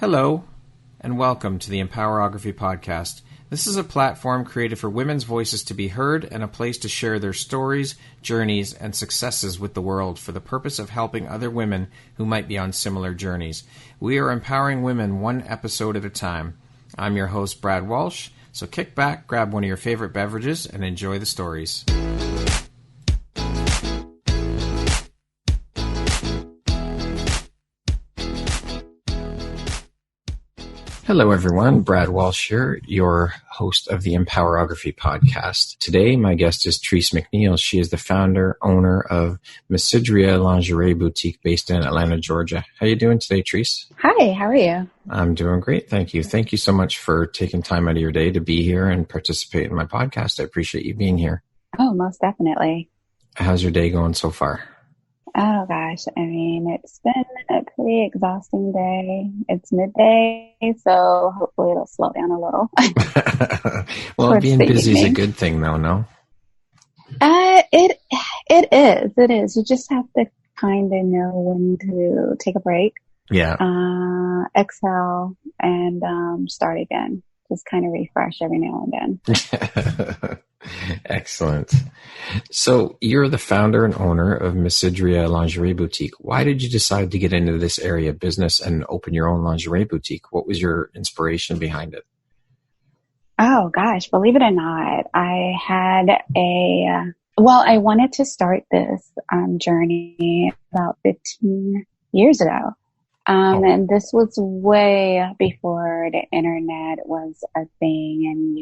Hello, and welcome to the Empowerography Podcast. This is a platform created for women's voices to be heard and a place to share their stories, journeys, and successes with the world for the purpose of helping other women who might be on similar journeys. We are empowering women one episode at a time. I'm your host, Brad Walsh, so kick back, grab one of your favorite beverages, and enjoy the stories. Hello, everyone. Brad Walsh here, your host of the Empowerography Podcast. Today, my guest is Trice McNeil. She is the founder, owner of Me Seduire Lingerie Boutique based in Atlanta, Georgia. How are you doing today, Trice? Hi, how are you? I'm doing great, thank you. Thank you so much for taking time out of your day to be here and participate in my podcast. I appreciate you being here. Oh, most definitely. How's your day going so far? Oh, gosh. I mean, it's been a pretty exhausting day. It's midday, so hopefully it'll slow down a little. Well, being busy is a good thing, though, no? It is. You just have to kind of know when to take a break. Yeah. Exhale and start again. Just kind of refresh every now and then. Excellent. So you're the founder and owner of Me Seduire Lingerie Boutique. Why did you decide to get into this area of business and open your own lingerie boutique? What was your inspiration behind it? Oh, gosh. Believe it or not, I wanted to start this journey about 15 years ago. And this was way before the internet was a thing and,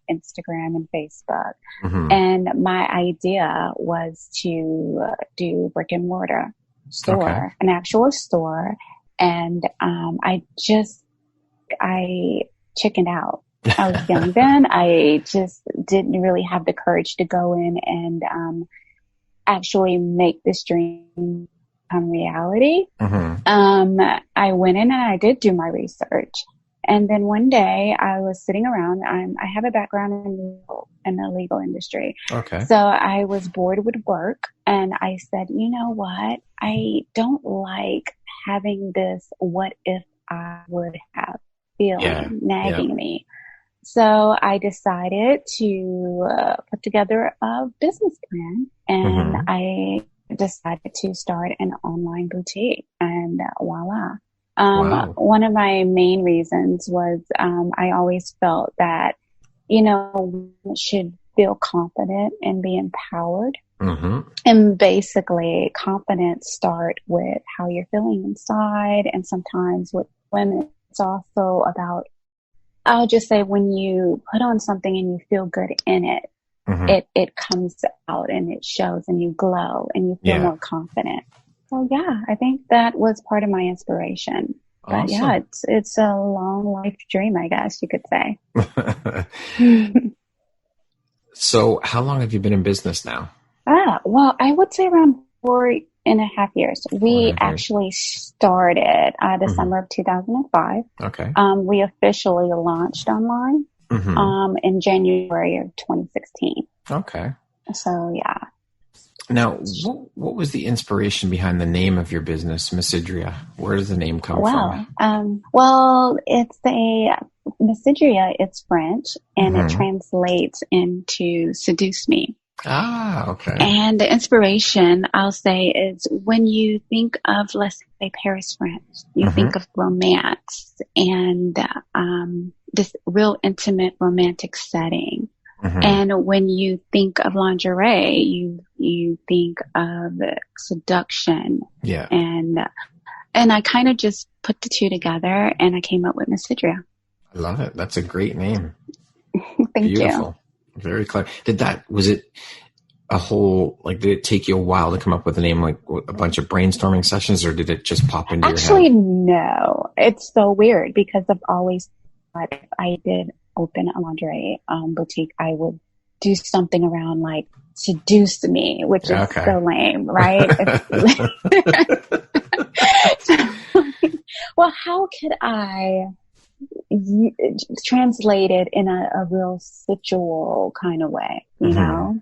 Instagram and Facebook. Mm-hmm. And my idea was to do brick and mortar store, an actual store. And I chickened out. I was young then. I just didn't really have the courage to go in and actually make this dream reality. Mm-hmm. I went in and I did do my research. And then one day I was sitting around. I have a background in the legal industry. Okay. So I was bored with work and I said, you know what? I don't like having this what if I would have feeling nagging me. So I decided to put together a business plan and I decided to start an online boutique and voila. Wow. One of my main reasons was I always felt that, women should feel confident and be empowered. Mm-hmm. And basically confidence start with how you're feeling inside. And sometimes with women, it's also about, I'll just say when you put on something and you feel good in it, mm-hmm. it comes out and it shows and you glow and you feel more confident. So I think that was part of my inspiration. Awesome. But it's a long life dream, I guess you could say. So how long have you been in business now? Well, I would say around 4.5 years. We actually started December of 2005. Okay. We officially launched online. Mm-hmm. In January of 2016. Okay. So, Now, what was the inspiration behind the name of your business, Me Seduire? Where does the name come from? Well, it's Me Seduire, it's French, and it translates into seduce me. Ah, okay. And the inspiration, I'll say, is when you think of, let's say, Paris, France, you think of romance and this real intimate romantic setting. Mm-hmm. And when you think of lingerie, you think of seduction. Yeah. And I kind of just put the two together and I came up with Me Seduire. I love it. That's a great name. Thank Beautiful. You. Very clever. did it take you a while to come up with a name, like a bunch of brainstorming sessions, or did it just pop into your head? Actually, no. It's so weird because I've always thought if I did open a lingerie boutique, I would do something around like seduce me, which is so lame, right? Well, how could I translate it in a real sensual kind of way, you know?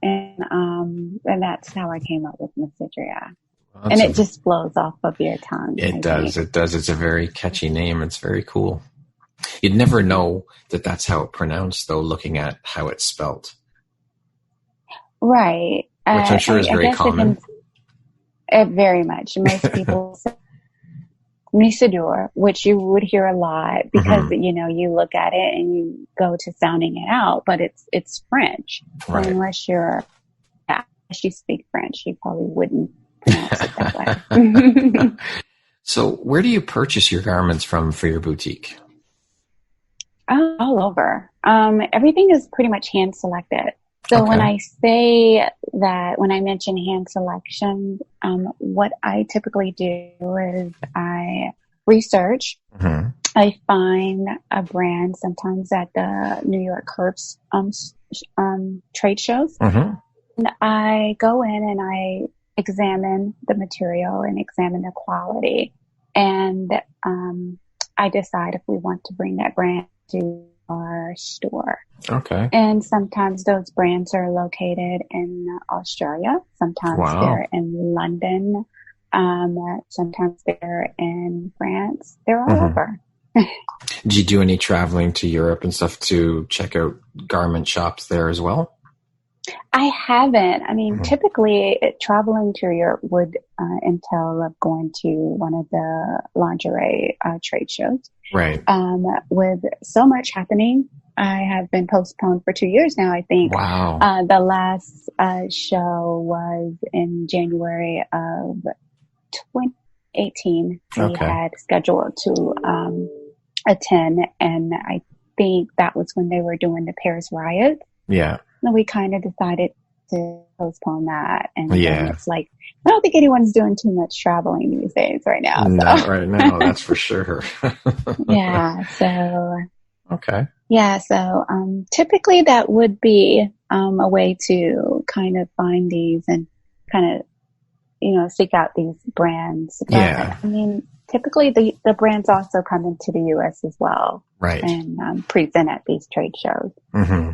And that's how I came up with Me Seduire. And it just flows off of your tongue. It does. It does. It's a very catchy name. It's very cool. You'd never know that that's how it's pronounced, though, looking at how it's spelt. Right. Which I'm sure is very common. Very much. Most people say Me Seduire, which you would hear a lot because, you look at it and you go to sounding it out, but it's French. Right. So unless you speak French, you probably wouldn't pronounce it that way. So where do you purchase your garments from for your boutique? All over. Everything is pretty much hand selected. So when I say that, when I mention hand selection, what I typically do is I research. Mm-hmm. I find a brand sometimes at the New York Curves trade shows. Mm-hmm. And I go in and I examine the material and examine the quality. And I decide if we want to bring that brand to our store. Okay. And sometimes those brands are located in Australia. Sometimes they're in London. Sometimes they're in France. They're all over. Do you do any traveling to Europe and stuff to check out garment shops there as well? I haven't. I mean, typically traveling to Europe would entail going to one of the lingerie trade shows. Right. With so much happening, I have been postponed for 2 years now, I think. Wow. The last show was in January of 2018. We had scheduled to attend, and I think that was when they were doing the Paris riot. Yeah. And we kind of decided to postpone that. And then it's like, I don't think anyone's doing too much traveling these days right now. Not right now, that's for sure. Yeah. So. Okay. Yeah. So, typically that would be, a way to kind of find these and kind of, seek out these brands. But, I mean, typically the brands also come into the U.S. as well. Right. And, present at these trade shows. Mm-hmm.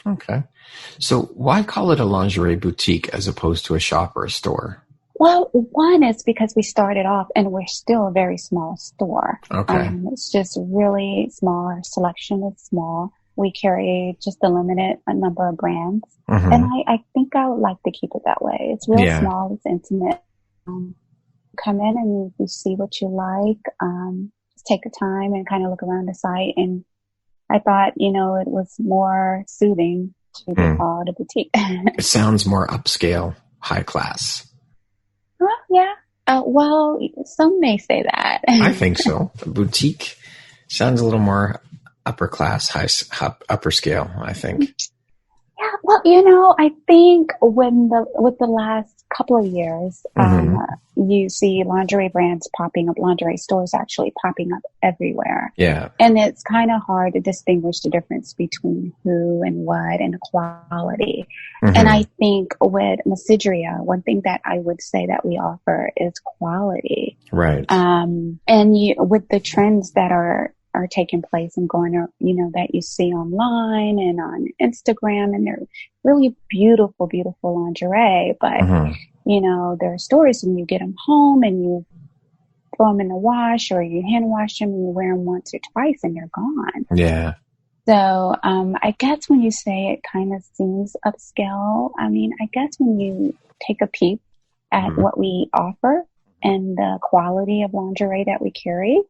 Okay. So why call it a lingerie boutique as opposed to a shop or a store? Well, one is because we started off and we're still a very small store. Okay. It's just really small. Our selection is small. We carry just a limited number of brands. Mm-hmm. And I think I would like to keep it that way. It's real small. It's intimate. Come in and you see what you like. Just take the time and kind of look around the site. And I thought, it was more soothing to be called a boutique. It sounds more upscale, high class. Well, yeah. Well, some may say that. I think so. A boutique sounds a little more upper class, upper scale, I think. Yeah. Well, I think with the last couple of years, you see lingerie brands popping up, lingerie stores actually popping up everywhere. Yeah. And it's kind of hard to distinguish the difference between who and what and the quality. Mm-hmm. And I think with Me Seduire, one thing that I would say that we offer is quality. Right. And with the trends that are taking place and going, that you see online and on Instagram, and they're really beautiful, beautiful lingerie. But, there are stores and you get them home and you throw them in the wash or you hand wash them and you wear them once or twice and they're gone. Yeah. So, I guess when you say it kind of seems upscale, I mean, I guess when you take a peep at what we offer and the quality of lingerie that we carry,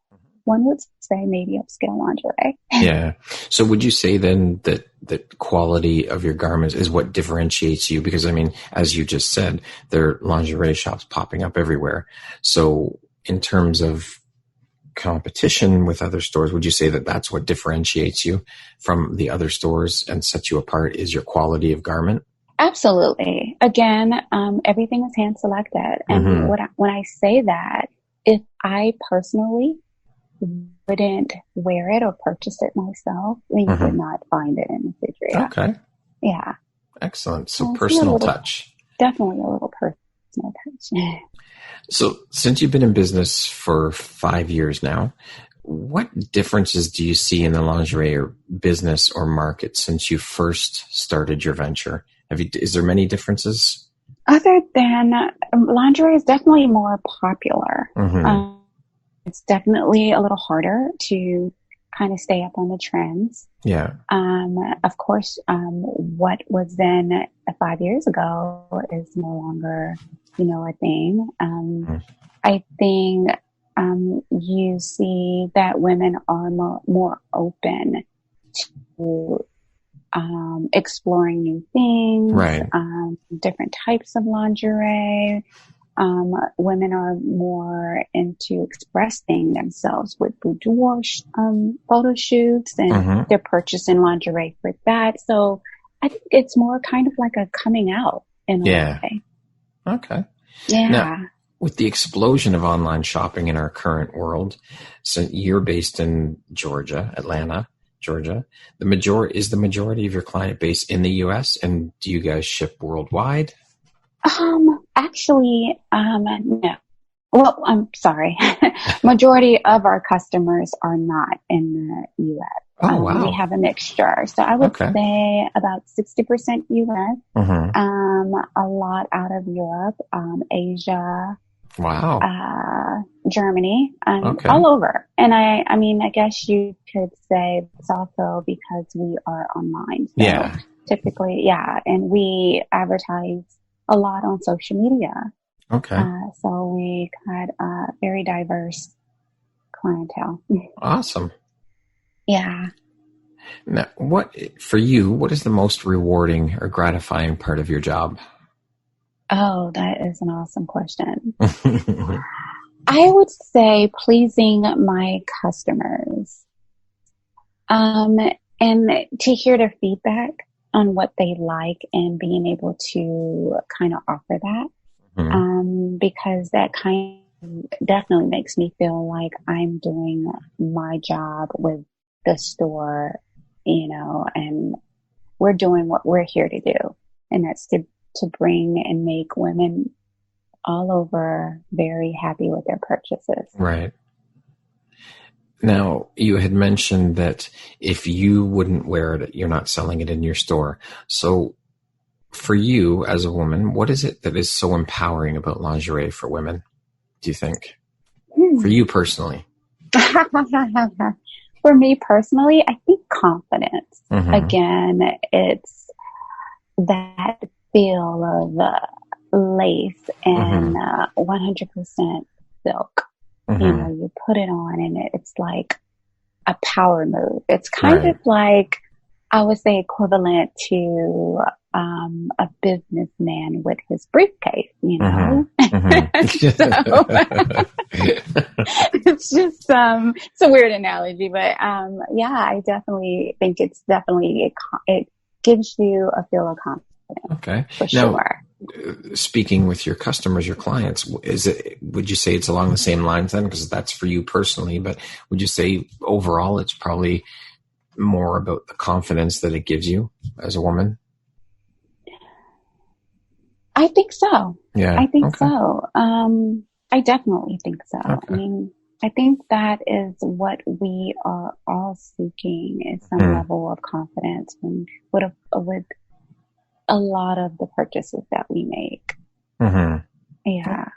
one would say maybe upscale lingerie. Yeah. So would you say then that the quality of your garments is what differentiates you? Because, I mean, as you just said, there are lingerie shops popping up everywhere. So in terms of competition with other stores, would you say that that's what differentiates you from the other stores and sets you apart is your quality of garment? Absolutely. Again, everything is hand selected. And when I say that, if I personally wouldn't wear it or purchase it myself, then you would not find it in the Seduire. Okay. Yeah. Excellent. So personal touch. Definitely a little personal touch. So since you've been in business for 5 years now, what differences do you see in the lingerie or business or market since you first started your venture? Is there many differences? Other than lingerie is definitely more popular. Mm-hmm. It's definitely a little harder to kind of stay up on the trends. Yeah. Of course, what was then 5 years ago is no longer, a thing. I think you see that women are more open to exploring new things, right. Different types of lingerie. Women are more into expressing themselves with boudoir photo shoots, and Mm-hmm. they're purchasing lingerie for that. So I think it's more kind of like a coming out in a way. Okay. Yeah. Now, with the explosion of online shopping in our current world, so you're based in Georgia, Atlanta, Georgia. Is the majority of your client base in the U.S., and do you guys ship worldwide? Actually, no. Well, I'm sorry. Majority of our customers are not in the U.S. Oh, wow. We have a mixture. So I would say about 60% U.S., Mm-hmm. a lot out of Europe, Asia, wow, Germany, all over. And I mean, I guess you could say it's also because we are online. So typically, and we advertise a lot on social media. Okay. So we had a very diverse clientele. Awesome. Yeah. Now, what is the most rewarding or gratifying part of your job? Oh, that is an awesome question. I would say pleasing my customers, and to hear their feedback on what they like and being able to kind of offer that. Because that kind of definitely makes me feel like I'm doing my job with the store, and we're doing what we're here to do. And that's to bring and make women all over very happy with their purchases. Right. Now, you had mentioned that if you wouldn't wear it, you're not selling it in your store. So for you as a woman, what is it that is so empowering about lingerie for women, do you think? For you personally? For me personally, I think confidence. Mm-hmm. Again, it's that feel of lace and 100% silk. Mm-hmm. You put it on and it's like a power move. It's kind of like, I would say, equivalent to a businessman with his briefcase, Mm-hmm. It's just it's a weird analogy, but I definitely think it's definitely it gives you a feel of confidence. Okay, for now, sure. Speaking with your customers, your clients, would you say it's along the same lines then? Because that's for you personally, but would you say overall it's probably more about the confidence that it gives you as a woman? I think so. Yeah. I think so. I definitely think so. Okay. I mean, I think that is what we are all seeking, is some level of confidence with a lot of the purchases that we make. Mm-hmm. Yeah.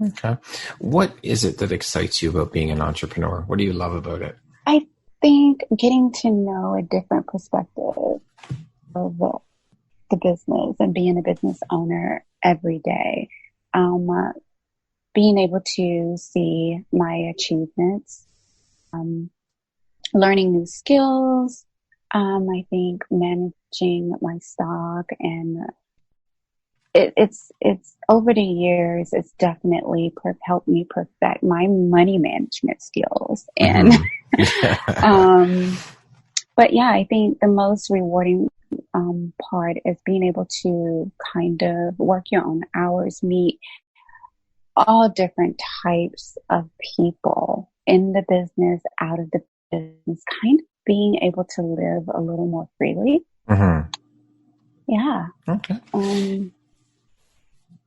Okay. What is it that excites you about being an entrepreneur? What do you love about it? I think getting to know a different perspective of the business and being a business owner every day. Being able to see my achievements, learning new skills. I think managing my stock, and it's over the years, it's definitely helped me perfect my money management skills. And, but yeah, I think the most rewarding part is being able to kind of work your own hours, meet all different types of people in the business, out of the business, kind of being able to live a little more freely. Mm-hmm. Yeah. Okay.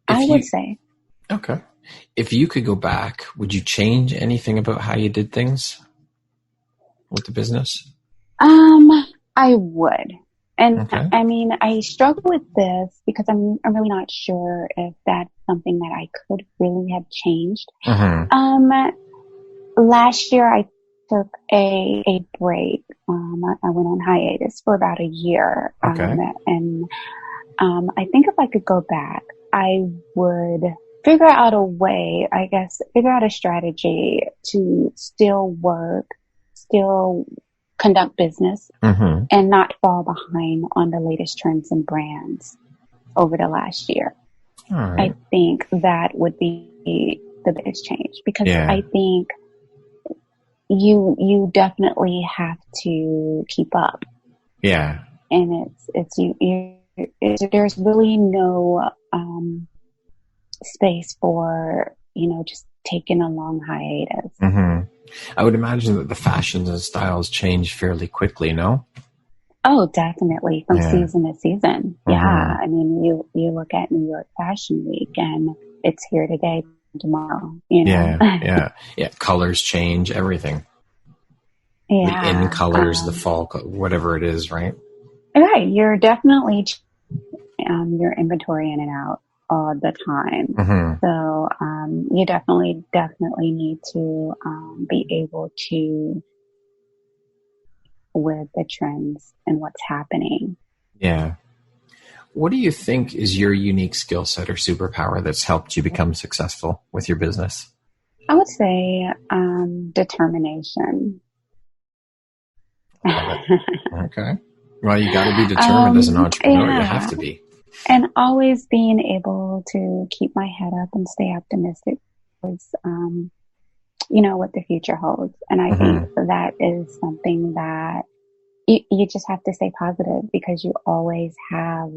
I would say. Okay. If you could go back, would you change anything about how you did things with the business? I would. And Okay. I mean, I struggle with this because I'm really not sure if that's something that I could really have changed. Last year I took a break. I went on hiatus for about a year. Okay. And I think if I could go back, I would figure out a way, I guess, figure out a strategy to still work, still conduct business, and not fall behind on the latest trends and brands over the last year. All right. I think that would be the biggest change, because I think you definitely have to keep up. Yeah. And there's really no space for, just taking a long hiatus. I would imagine that the fashions and styles change fairly quickly, no? Oh, definitely, from season to season. Yeah. I mean, you look at New York Fashion Week and it's here today, tomorrow, Yeah. Colors change, everything. Yeah. The in colors, the fall, whatever it is, right? Right. You're definitely your inventory in and out all the time. So you definitely need to be able to with the trends and what's happening. Yeah. What do you think is your unique skill set or superpower that's helped you become successful with your business? I would say determination. Okay. Well, you got to be determined as an entrepreneur. You have to be. And always being able to keep my head up and stay optimistic towards, what the future holds. And I think that is something that you just have to stay positive, because you always have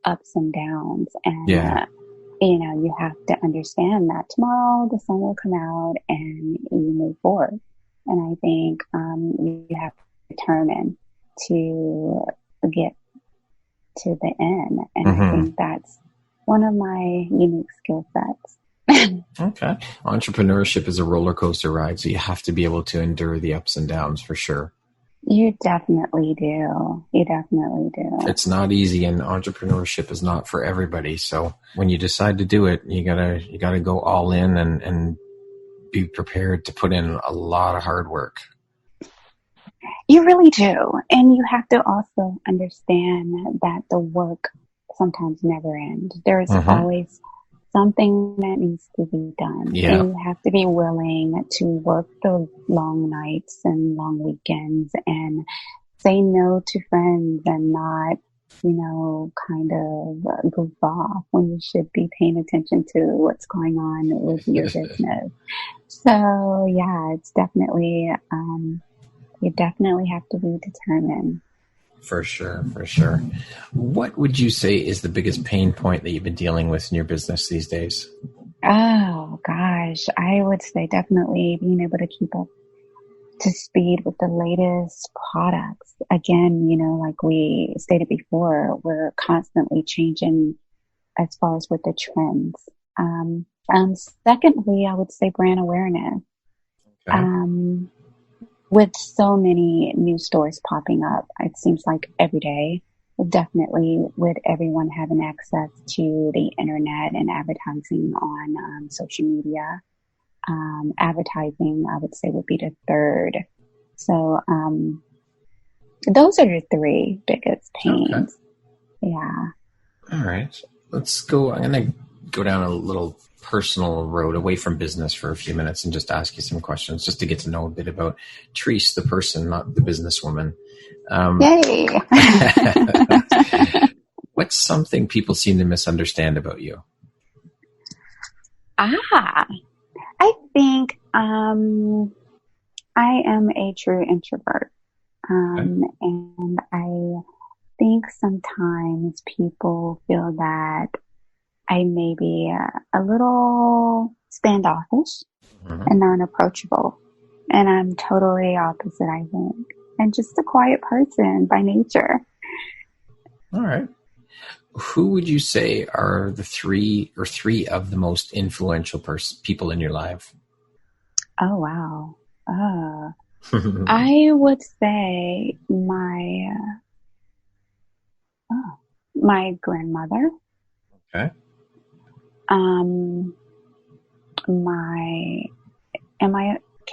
ups and downs. And, you have to understand that tomorrow the sun will come out and you move forward. And I think you have to determine to get to the end. And I think that's one of my unique skill sets. Okay. Entrepreneurship is a roller coaster ride, so you have to be able to endure the ups and downs for sure. You definitely do. It's not easy, and entrepreneurship is not for everybody. So when you decide to do it, you gotta go all in and be prepared to put in a lot of hard work. You really do. And you have to also understand that the work sometimes never ends. There's always something that needs to be done. Yeah. And you have to be willing to work the long nights and long weekends and say no to friends and not, kind of goof off when you should be paying attention to what's going on with your business. So yeah, it's definitely, you definitely have to be determined. For sure. What would you say is the biggest pain point that you've been dealing with in your business these days? Oh, gosh. I would say definitely being able to keep up to speed with the latest products. Again, like we stated before, we're constantly changing as far as with the trends. Secondly, I would say brand awareness. Okay. With so many new stores popping up, it seems like every day, definitely with everyone having access to the internet and advertising on social media, advertising, I would say, would be the third. So those are the three biggest pains. Okay. Yeah. All right. Let's go. I'm going to go down a little personal road away from business for a few minutes and just ask you some questions just to get to know a bit about Trice, the person, not the businesswoman. Yay! What's something people seem to misunderstand about you? I think I am a true introvert. And I think sometimes people feel that I may be a little standoffish and non-approachable. And I'm totally opposite, I think. And just a quiet person by nature. All right. Who would you say are the three of the most influential people in your life? Oh, wow. I would say my My grandmother. Okay.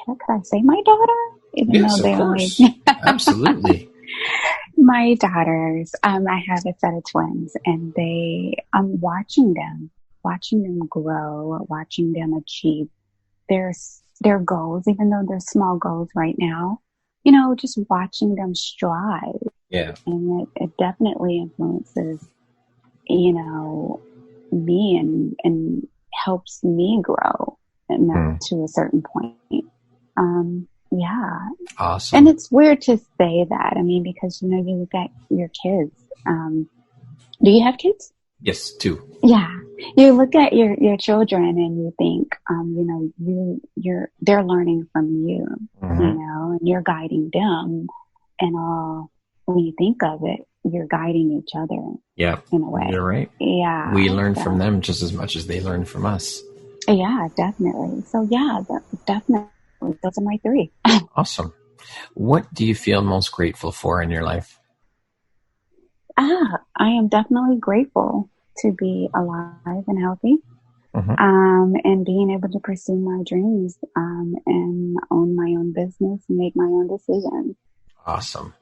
Could I say my daughter? Even Yes, though of they course. Absolutely. my daughters, I have a set of twins, and I'm watching them grow, watching them achieve their goals, even though they're small goals right now, just watching them strive. Yeah. And it definitely influences, me and helps me grow to a certain point. Yeah. Awesome. And it's weird to say that. I mean, because, you look at your kids. Do you have kids? Yes, 2. Yeah. You look at your children and you think, they're learning from you, and you're guiding them, and all. When you think of it, you're guiding each other. Yeah. In a way. You're right. Yeah. We learn from them just as much as they learn from us. Yeah, definitely. So yeah, definitely. Those are my 3. Awesome. What do you feel most grateful for in your life? I am definitely grateful to be alive and healthy, and being able to pursue my dreams, and own my own business and make my own decisions. Awesome.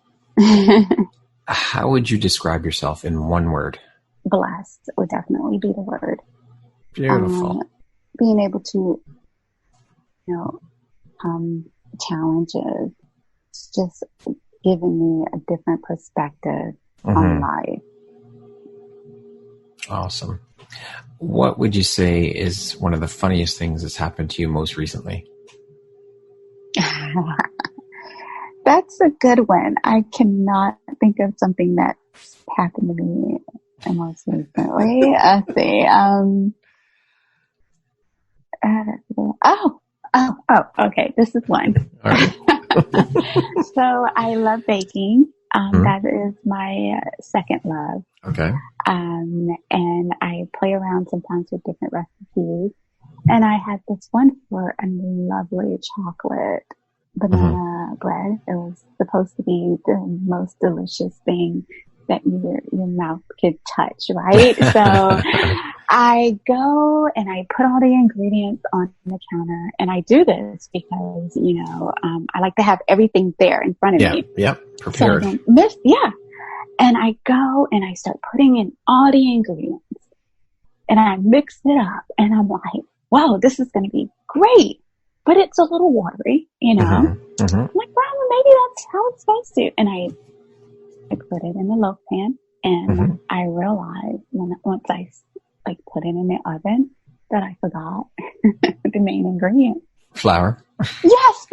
How would you describe yourself in one word? Blessed would definitely be the word. Beautiful. Being able to, challenges, it's just giving me a different perspective on life. Awesome. What would you say is one of the funniest things that's happened to you most recently? That's a good one. I cannot think of something that's happened to me most recently. Let's see. Okay. This is one. All right. So I love baking. That is my second love. Okay. And I play around sometimes with different recipes. And I had this one for a lovely chocolate banana bread. It was supposed to be the most delicious thing that your mouth could touch, right? So I go and I put all the ingredients on the counter, and I do this because, I like to have everything there in front of me. Yep. Prepared. So I don't miss, And I go and I start putting in all the ingredients, and I mix it up, and I'm like, wow, this is going to be great. But it's a little watery, I'm like, well, maybe that's how it's supposed to. And I put it in the loaf pan, and I realized once I put it in the oven that I forgot the main ingredient. Flour. Yes.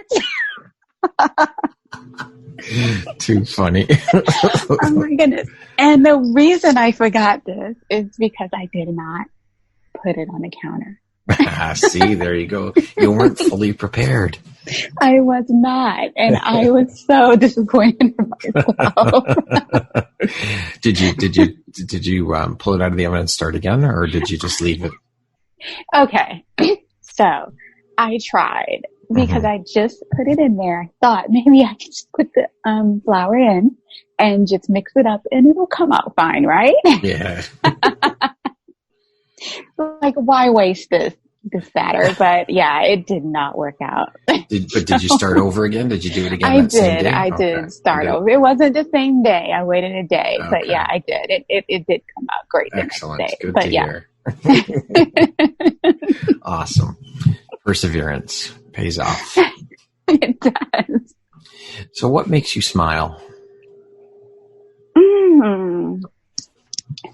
Too funny. Oh my goodness. And the reason I forgot this is because I did not put it on the counter. See, there you go. You weren't fully prepared. I was not, and I was so disappointed in myself. Did you pull it out of the oven and start again, or did you just leave it? Okay, so I tried because I just put it in there. I thought maybe I could just put the flour in and just mix it up, and it'll come out fine, right? Yeah. Like, why waste this batter? But yeah, it did not work out. Did you start over again? Did you do it again? I did start over. It wasn't the same day. I waited a day, but yeah, I did. It did come out great. Excellent. The next day. Good but to hear. Awesome. Perseverance pays off. It does. So what makes you smile?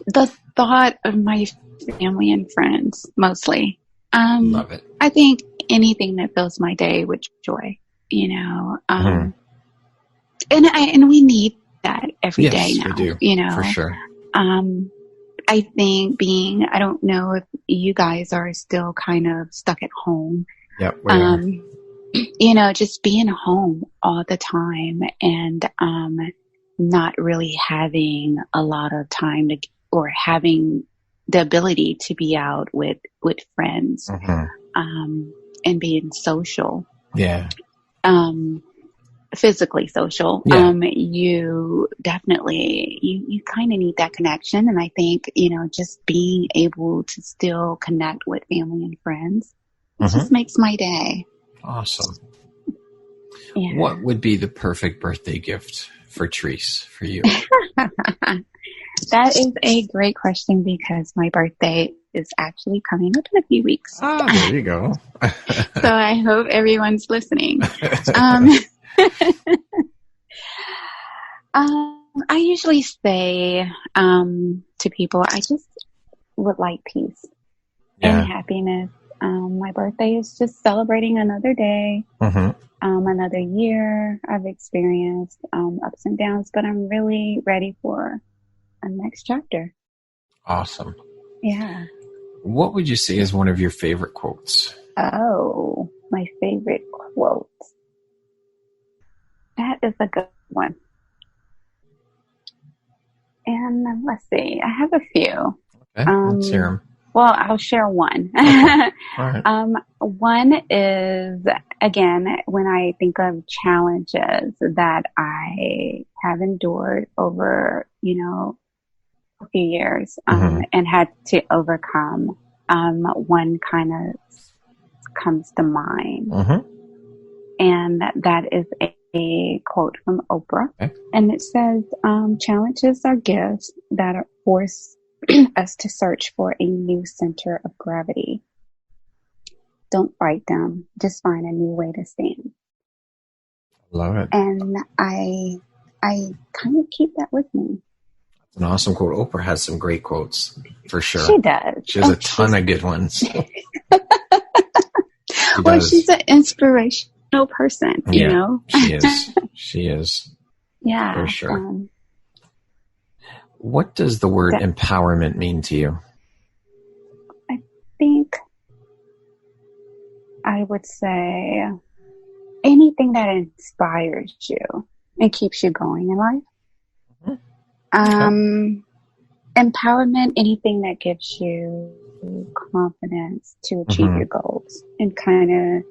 The thought of my family and friends, mostly. Love it. I think anything that fills my day with joy, and we need that every day now, we do. For sure. I think I don't know if you guys are still kind of stuck at home. Yep. We are. Just being home all the time and, not really having a lot of time or having the ability to be out with friends, and being social. Yeah. I physically social, Yeah. you definitely, you kind of need that connection. And I think, just being able to still connect with family and friends, it just makes my day. Awesome. Yeah. What would be the perfect birthday gift for Trice, for you? That is a great question because my birthday is actually coming up in a few weeks. Ah, there you go. So I hope everyone's listening. I usually say to people, I just would like peace and happiness. My birthday is just celebrating another day, another year. I've experienced ups and downs, but I'm really ready for a next chapter. Awesome. Yeah. What would you say is one of your favorite quotes? Oh, my favorite quote. That is a good one. And let's see, I have a few. Okay, let's hear them. Well, I'll share one. Okay. All right. One is, again, when I think of challenges that I have endured over, a few years, and had to overcome, one kind of comes to mind. And that is a quote from Oprah. Okay. And it says, challenges are gifts that force us to search for a new center of gravity. Don't fight them. Just find a new way to stand. Love it. And I kind of keep that with me. It's an awesome quote. Oprah has some great quotes, for sure. She does. She has a ton of good ones. She's an inspirational person, you know? She is. She is. Yeah. For sure. What does the word empowerment mean to you? I think I would say anything that inspires you and keeps you going in life. Empowerment, anything that gives you confidence to achieve your goals and kind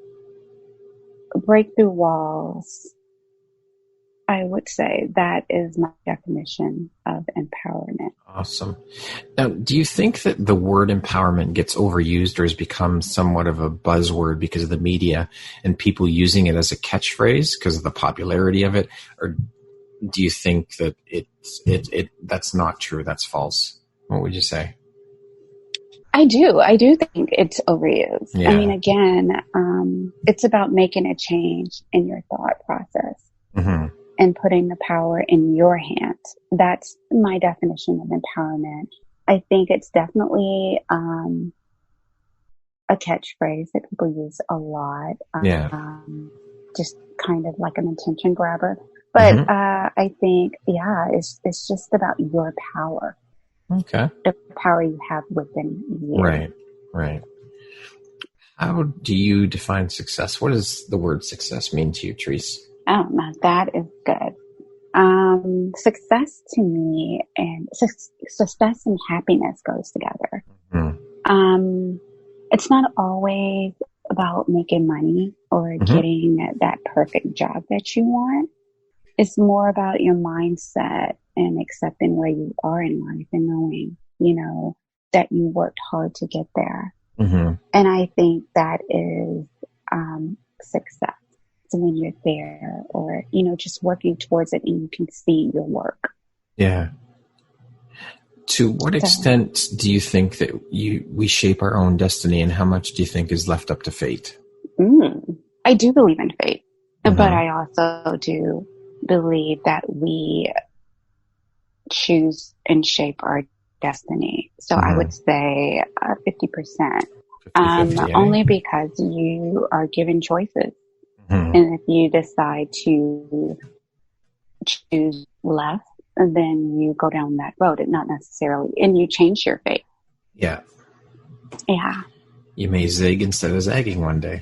of break through walls. I would say that is my definition of empowerment. Awesome. Now, do you think that the word empowerment gets overused or has become somewhat of a buzzword because of the media and people using it as a catchphrase because of the popularity of it? Or do you think that that's not true? That's false? What would you say? I do think it's overused. Yeah. I mean, again, it's about making a change in your thought process. And putting the power in your hands. That's my definition of empowerment. I think it's definitely a catchphrase that people use a lot. Just kind of like an attention grabber. But I think, it's just about your power. Okay. The power you have within you. Right. How do you define success? What does the word success mean to you, Trice? Oh, now that is good. Success to me and success and happiness goes together. It's not always about making money or getting that perfect job that you want. It's more about your mindset and accepting where you are in life and knowing, that you worked hard to get there. And I think that is success. So when you're there or, just working towards it and you can see your work. Yeah. To what extent do you think that we shape our own destiny, and how much do you think is left up to fate? I do believe in fate, but I also do believe that we choose and shape our destiny. So I would say 50%, only because you are given choices. And if you decide to choose left, then you go down that road and not necessarily, and you change your fate. Yeah. Yeah. You may zig instead of zagging one day.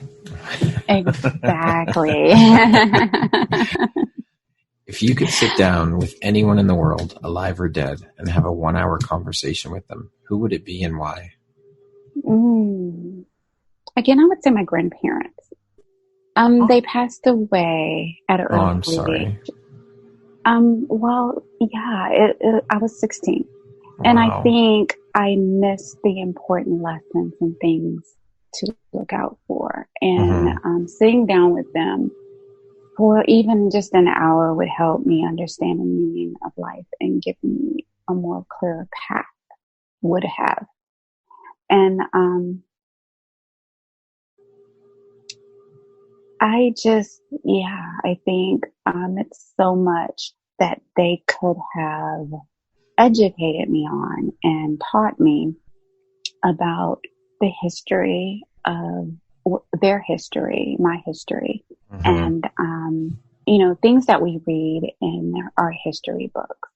Exactly. If you could sit down with anyone in the world, alive or dead, and have a 1-hour conversation with them, who would it be and why? Again, I would say my grandparents. They passed away at an early I'm sorry. age. Well, yeah, I was 16. Wow. And I think I missed the important lessons and things to look out for. And sitting down with them for even just an hour would help me understand the meaning of life and give me a more clear path, would have. And I think it's so much that they could have educated me on and taught me about the history of their history, my history, and, things that we read in our history books.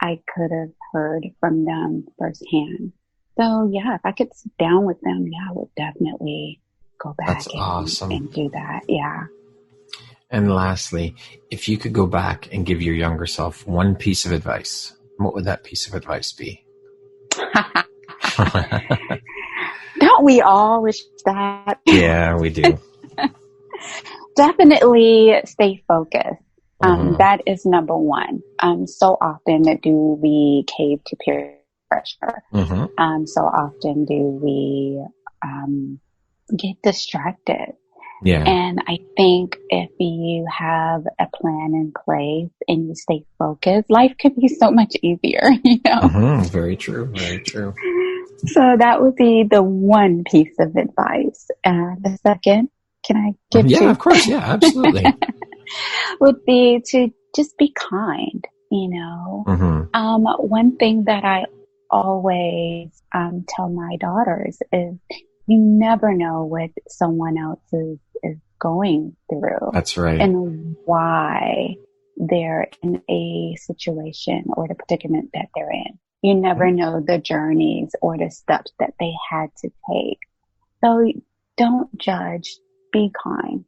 I could have heard from them firsthand. So yeah, if I could sit down with them, I would definitely go back and do that. Yeah. And lastly, if you could go back and give your younger self one piece of advice, what would that piece of advice be? Don't we all wish that? Yeah, we do. Definitely stay focused. That is number one. So often do we cave to peer pressure. So often do we get distracted. Yeah. And I think if you have a plan in place and you stay focused, life could be so much easier, Very true. Very true. So that would be the one piece of advice. The second, can I give Yeah, you? of course. Yeah, absolutely. Would be to just be kind, One thing that I always tell my daughters is you never know what someone else is going through. That's right. And why they're in a situation or the predicament that they're in. You never know the journeys or the steps that they had to take. So don't judge, be kind.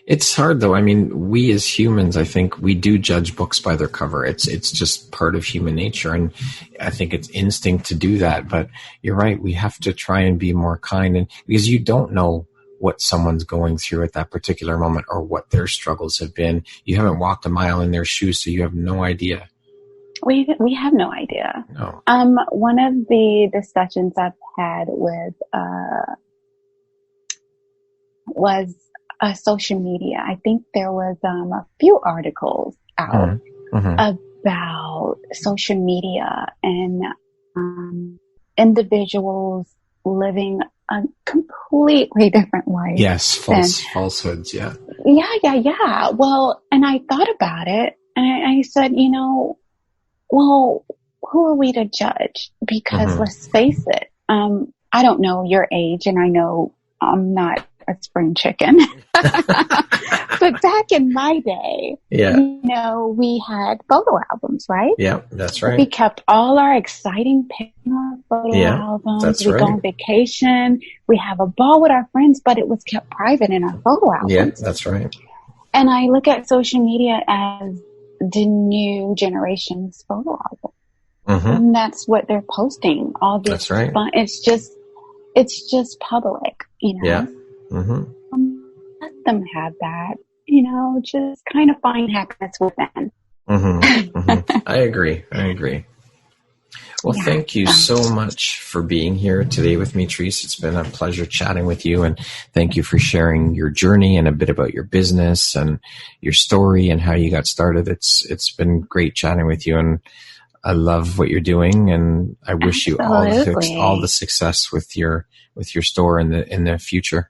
It's hard though. I mean, we as humans, I think we do judge books by their cover. It's just part of human nature. And I think it's instinct to do that. But you're right. We have to try and be more kind, and because you don't know what someone's going through at that particular moment or what their struggles have been. You haven't walked a mile in their shoes, so you have no idea. We have no idea. No. One of the discussions I've had with was social media. I think there was a few articles out about social media and individuals living a completely different life. Yes, falsehoods, yeah. Yeah. Well, and I thought about it, and I said, well, who are we to judge? Because let's face it, I don't know your age, and I know I'm not a spring chicken. But back in my day, we had photo albums, right? Yeah, that's right. We kept all our exciting pictures in our photo albums. That's we right. go on vacation. We have a ball with our friends, but it was kept private in our photo albums. Yeah, that's right. And I look at social media as the new generation's photo album. And that's what they're posting. All this that's right. fun. It's just public, Yeah. Let them have that, just kind of find happiness within. I agree. Well, thank you so much for being here today with me, Trice. It's been a pleasure chatting with you, and thank you for sharing your journey and a bit about your business and your story and how you got started. It's been great chatting with you, and I love what you're doing, and I wish you all the success with your store in the future.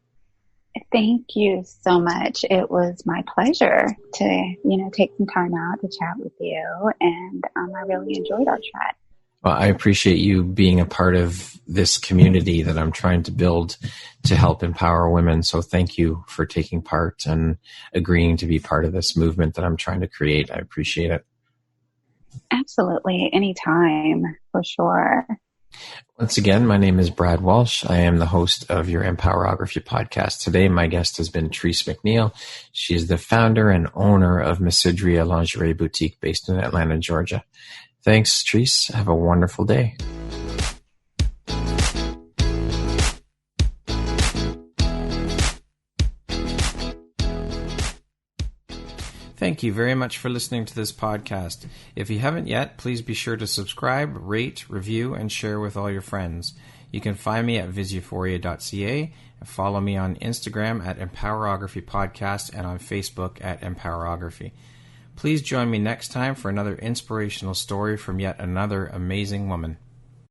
Thank you so much. It was my pleasure to, take some time out to chat with you, and I really enjoyed our chat. Well, I appreciate you being a part of this community that I'm trying to build to help empower women. So thank you for taking part and agreeing to be part of this movement that I'm trying to create. I appreciate it. Absolutely. Anytime, for sure. Once again, my name is Brad Walsh. I am the host of your Empowerography Podcast. Today, my guest has been Trice McNeil. She is the founder and owner of Me Seduire Lingerie Boutique based in Atlanta, Georgia. Thanks, Trice. Have a wonderful day. Thank you very much for listening to this podcast. If you haven't yet, please be sure to subscribe, rate, review, and share with all your friends. You can find me at viseuphoria.ca and follow me on Instagram at Empowerography Podcast and on Facebook at Empowerography. Please join me next time for another inspirational story from yet another amazing woman.